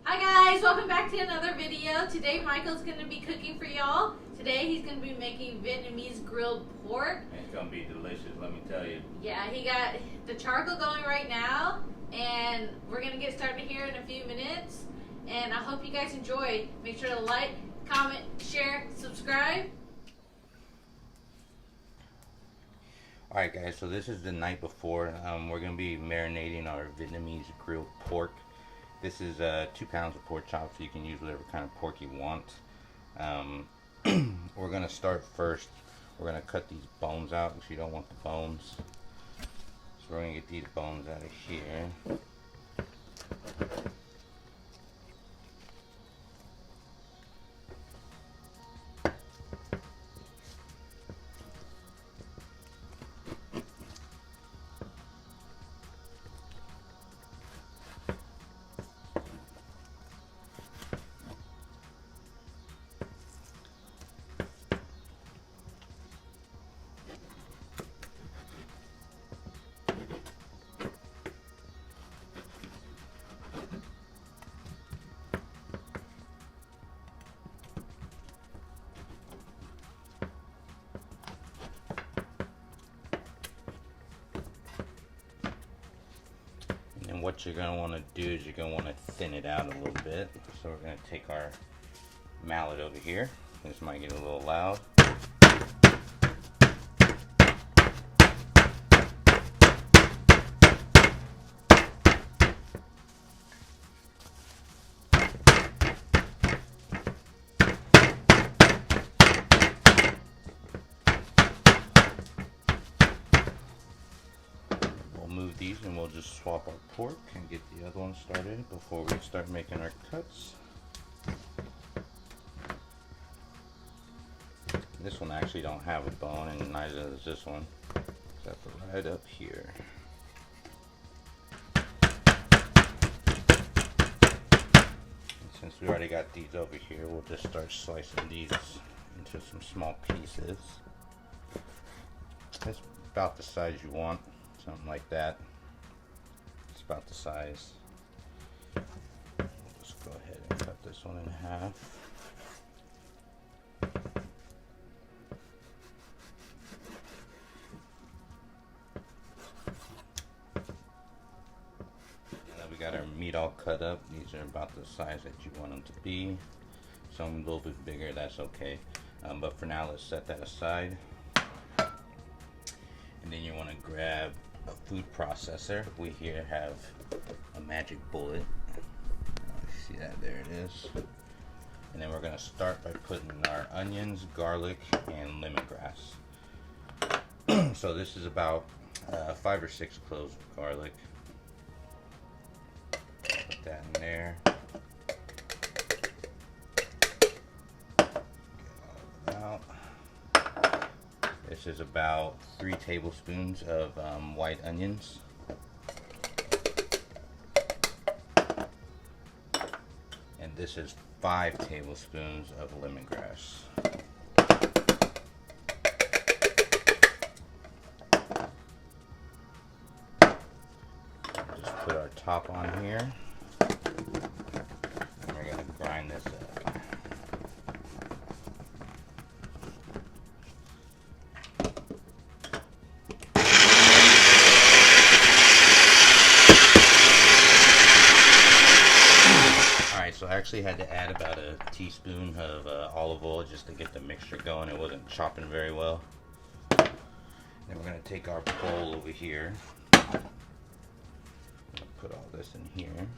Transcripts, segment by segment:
Hi guys, welcome back to another video. Today Michael's going to be cooking for y'all. Today he's going to be making Vietnamese grilled pork. It's going to be delicious, let me tell you. Yeah, he got the charcoal going right now, and we're going to get started here in a few minutes. And I hope you guys enjoy. Make sure to like, comment, share, subscribe. Alright guys, so this is the night before. We're going to be marinating our Vietnamese grilled pork. This is 2 pounds of pork chops, so you can use whatever kind of pork you want. We're going to start first. We're going to cut these bones out because you don't want the bones. So we're going to get these bones out of here. And what you're going to want to do is you're going to want to thin it out a little bit. So we're going to take our mallet over here. This might get a little loud. Move these and we'll just swap our pork and get the other one started before we start making our cuts. This one actually don't have a bone, and neither does this one. Except for right up here. And since we already got these over here, we'll just start slicing these into some small pieces. That's about the size you want. Something like that. It's about the size. We'll just go ahead and cut this one in half. And then we got our meat all cut up. These are about the size that you want them to be. Some a little bit bigger, that's okay. But for now, let's set that aside. And then you want to grab a food processor. We here have a magic bullet. See that? There it is. And then we're going to start by putting our onions, garlic, and lemongrass. So this is about 5 or 6 cloves of garlic. Put that in there. Get all of it out. This is about 3 tablespoons of white onions. And this is 5 tablespoons of lemongrass. Just put our top on here. And we're going to grind this up. So I actually had to add about a teaspoon of olive oil just to get the mixture going. It wasn't chopping very well. Then we're going to take our bowl over here. Put all this in here.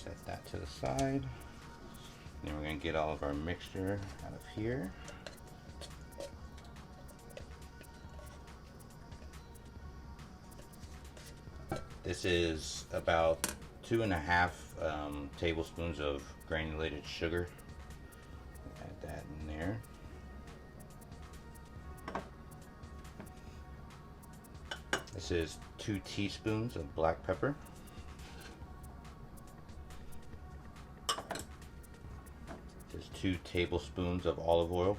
Set that to the side. Then we're going to get all of our mixture out of here. This is about 2.5 tablespoons of granulated sugar. Add that in there. This is 2 teaspoons of black pepper. This is 2 tablespoons of olive oil.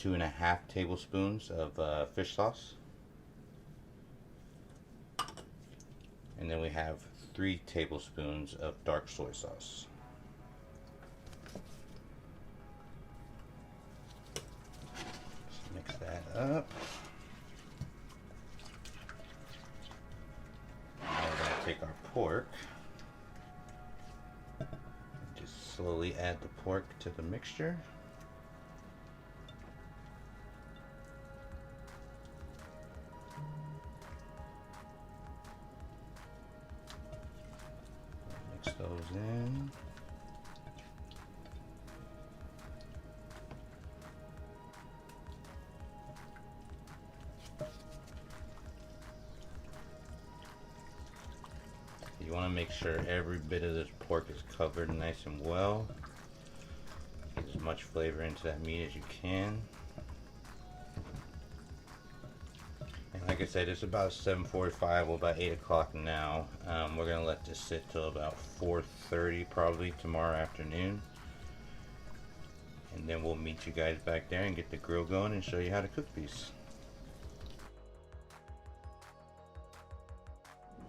2.5 tablespoons of fish sauce. And then we have 3 tablespoons of dark soy sauce. Just mix that up. Now we're going to take our pork. Just slowly add the pork to the mixture. Mix those in. You want to make sure every bit of this pork is covered nice and well. Get as much flavor into that meat as you can. And like I said, it's about 7:45, well about 8 o'clock now. We're going to let this sit till about 4:30 probably tomorrow afternoon. And then we'll meet you guys back there and get the grill going and show you how to cook these.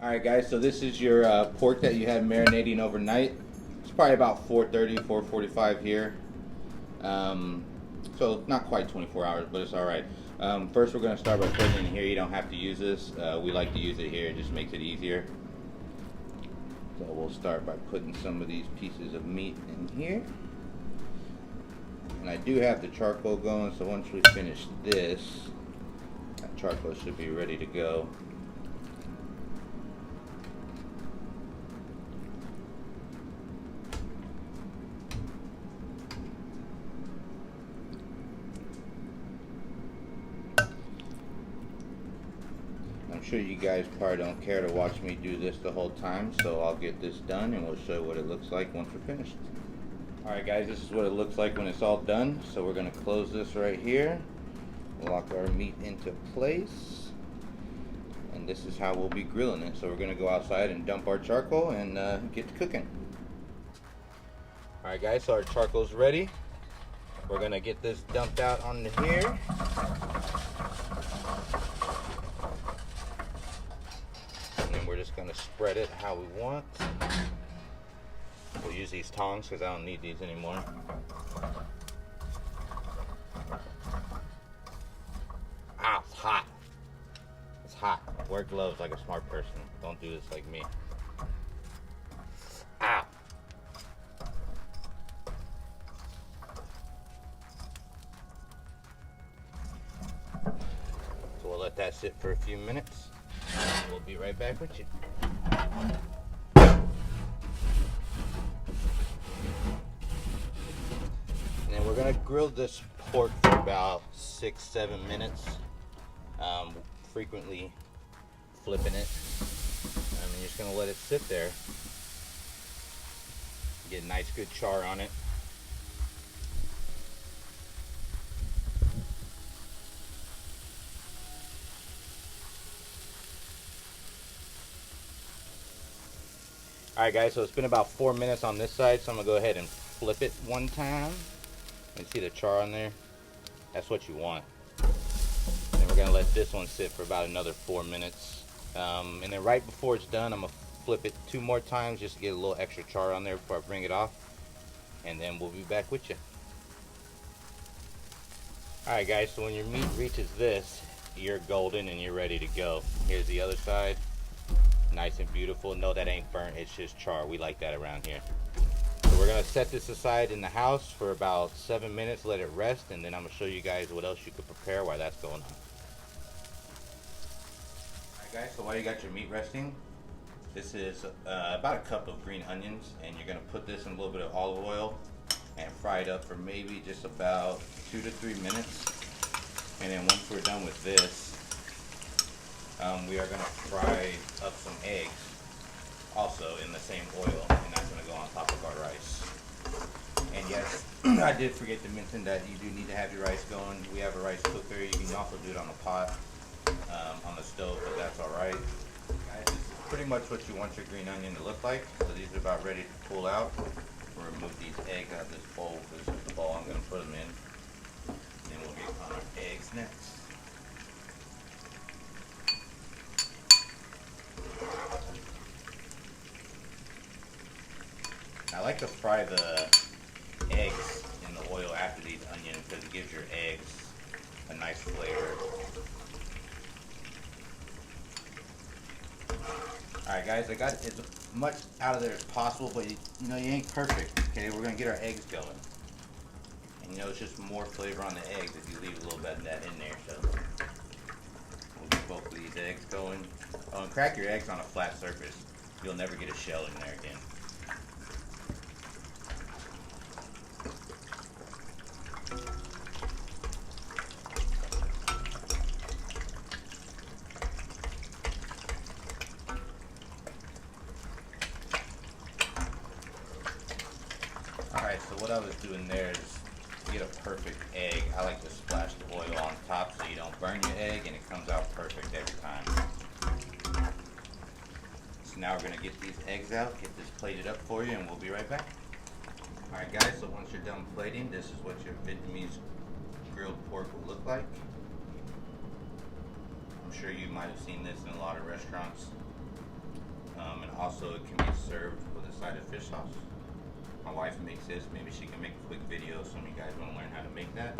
Alright guys, so this is your pork that you had marinating overnight. It's probably about 4:30, 4:45 here. So not quite 24 hours, but it's alright. First we're going to start by putting it in here. You don't have to use this. We like to use it here. It just makes it easier. So we'll start by putting some of these pieces of meat in here. And I do have the charcoal going, so once we finish this, that charcoal should be ready to go. I'm sure you guys probably don't care to watch me do this the whole time, so I'll get this done and we'll show you what it looks like once we're finished. Alright guys, this is what it looks like when it's all done. So we're going to close this right here, lock our meat into place, and this is how we'll be grilling it. So we're going to go outside and dump our charcoal and get to cooking. Alright guys, so our charcoal's ready. We're going to get this dumped out onto here. We're just going to spread it how we want. We'll use these tongs because I don't need these anymore. Ah, it's hot. It's hot. Wear gloves like a smart person. Don't do this like me. Ah. So we'll let that sit for a few minutes. We'll be right back with you. And we're gonna grill this pork for about 6-7 minutes, frequently flipping it. And you're just gonna let it sit there, get a nice good char on it. Alright guys, so it's been about 4 minutes on this side, so I'm going to go ahead and flip it one time. You see the char on there? That's what you want. And we're going to let this one sit for about another 4 minutes. And then right before it's done, I'm going to flip it 2 more times just to get a little extra char on there before I bring it off. And then we'll be back with you. Alright guys, so when your meat reaches this, you're golden and you're ready to go. Here's the other side. Nice and beautiful. No, that ain't burnt, it's just char. We like that around here. So we're gonna set this aside in the house for about 7 minutes, let it rest, and then I'm gonna show you guys what else you could prepare while that's going on. Alright guys, so while you got your meat resting, this is about a cup of green onions, and you're gonna put this in a little bit of olive oil and fry it up for maybe just about 2 to 3 minutes. And then once we're done with this, we are going to fry up some eggs also in the same oil, and that's going to go on top of our rice. And yes, I did forget to mention that you do need to have your rice going. We have a rice cooker. You can also do it on a pot, on the stove, but that's alright. This is pretty much what you want your green onion to look like. So these are about ready to pull out. We'll remove these eggs out of this bowl. This is the bowl I'm going to put them in. And we'll get on our eggs next. I like to fry the eggs in the oil after these onions because it gives your eggs a nice flavor. Alright guys, I got as much out of there as possible, but you know, you ain't perfect. Okay, we're gonna get our eggs going. And you know, it's just more flavor on the eggs if you leave a little bit of that in there. So we'll get both of these eggs going. Oh, and crack your eggs on a flat surface. You'll never get a shell in there again. Alright, so what I was doing there is to get a perfect egg, I like to splash the oil on top so you don't burn your egg and it comes out perfect every time. So now we're going to get these eggs out, get this plated up for you, and we'll be right back. Alright guys, so once you're done plating, this is what your Vietnamese grilled pork will look like. I'm sure you might have seen this in a lot of restaurants. And also it can be served with a side of fish sauce. My wife makes this. Maybe she can make a quick video. Some of you guys want to learn how to make that.